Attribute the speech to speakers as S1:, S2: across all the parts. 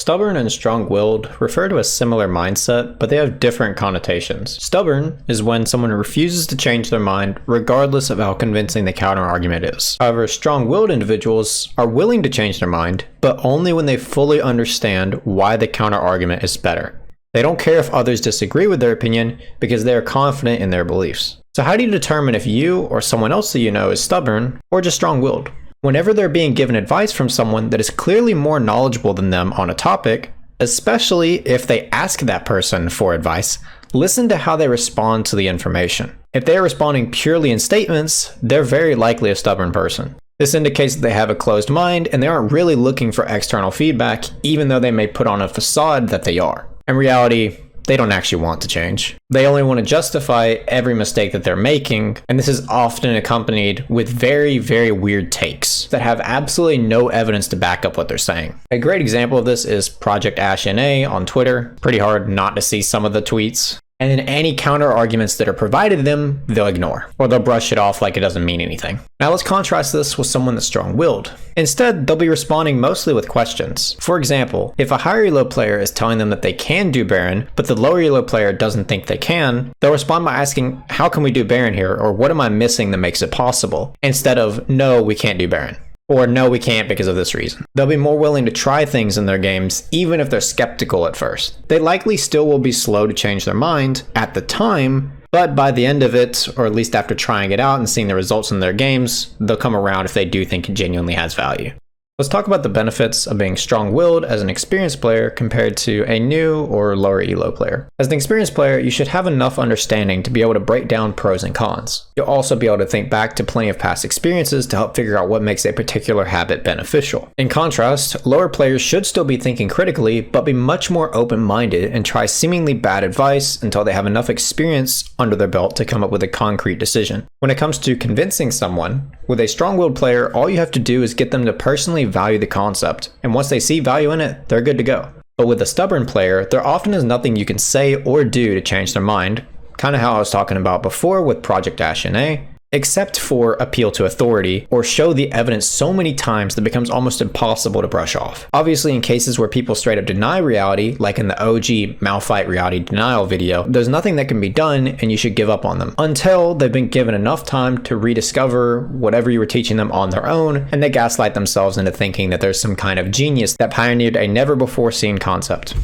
S1: Stubborn and strong-willed refer to a similar mindset, but they have different connotations. Stubborn is when someone refuses to change their mind regardless of how convincing the counter-argument is. However, strong-willed individuals are willing to change their mind, but only when they fully understand why the counter-argument is better. They don't care if others disagree with their opinion because they are confident in their beliefs. So how do you determine if you or someone else that you know is stubborn or just strong-willed? Whenever they're being given advice from someone that is clearly more knowledgeable than them on a topic, especially if they ask that person for advice, listen to how they respond to the information. If they are responding purely in statements, they're very likely a stubborn person. This indicates that they have a closed mind and they aren't really looking for external feedback, even though they may put on a facade that they are. In reality, they don't actually want to change. They only want to justify every mistake that they're making, and this is often accompanied with very, very weird takes that have absolutely no evidence to back up what they're saying. A great example of this is Project Ash NA on Twitter. Pretty hard not to see some of the tweets. And then any counter arguments that are provided to them, they'll ignore, or they'll brush it off like it doesn't mean anything. Now let's contrast this with someone that's strong-willed. Instead, they'll be responding mostly with questions. For example, if a higher elo player is telling them that they can do Baron, but the lower elo player doesn't think they can, they'll respond by asking, how can we do Baron here? Or what am I missing that makes it possible? Instead of, no, we can't do Baron. Or no, we can't because of this reason. They'll be more willing to try things in their games, even if they're skeptical at first. They likely still will be slow to change their mind at the time, but by the end of it, or at least after trying it out and seeing the results in their games, they'll come around if they do think it genuinely has value. Let's talk about the benefits of being strong-willed as an experienced player compared to a new or lower elo player. As an experienced player, you should have enough understanding to be able to break down pros and cons. You'll also be able to think back to plenty of past experiences to help figure out what makes a particular habit beneficial. In contrast, lower players should still be thinking critically, but be much more open-minded and try seemingly bad advice until they have enough experience under their belt to come up with a concrete decision. When it comes to convincing someone, with a strong-willed player, all you have to do is get them to personally value the concept, and once they see value in it, they're good to go. But with a stubborn player, there often is nothing you can say or do to change their mind, kind of how I was talking about before with Project Ash NA, except for appeal to authority or show the evidence so many times that it becomes almost impossible to brush off. Obviously, in cases where people straight up deny reality, like in the OG Malphite reality denial video, there's nothing that can be done and you should give up on them until they've been given enough time to rediscover whatever you were teaching them on their own, and they gaslight themselves into thinking that there's some kind of genius that pioneered a never before seen concept.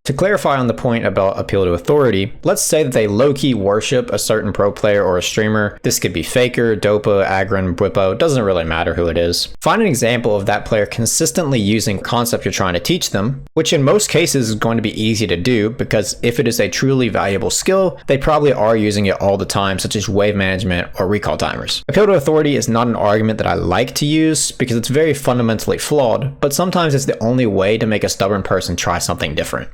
S1: To clarify on the point about appeal to authority, let's say that they low-key worship a certain pro player or a streamer. This could be Faker, Dopa, Aberrant, Bwipo, doesn't really matter who it is. Find an example of that player consistently using the concept you're trying to teach them, which in most cases is going to be easy to do because if it is a truly valuable skill, they probably are using it all the time, such as wave management or recall timers. Appeal to authority is not an argument that I like to use because it's very fundamentally flawed, but sometimes it's the only way to make a stubborn person try something different.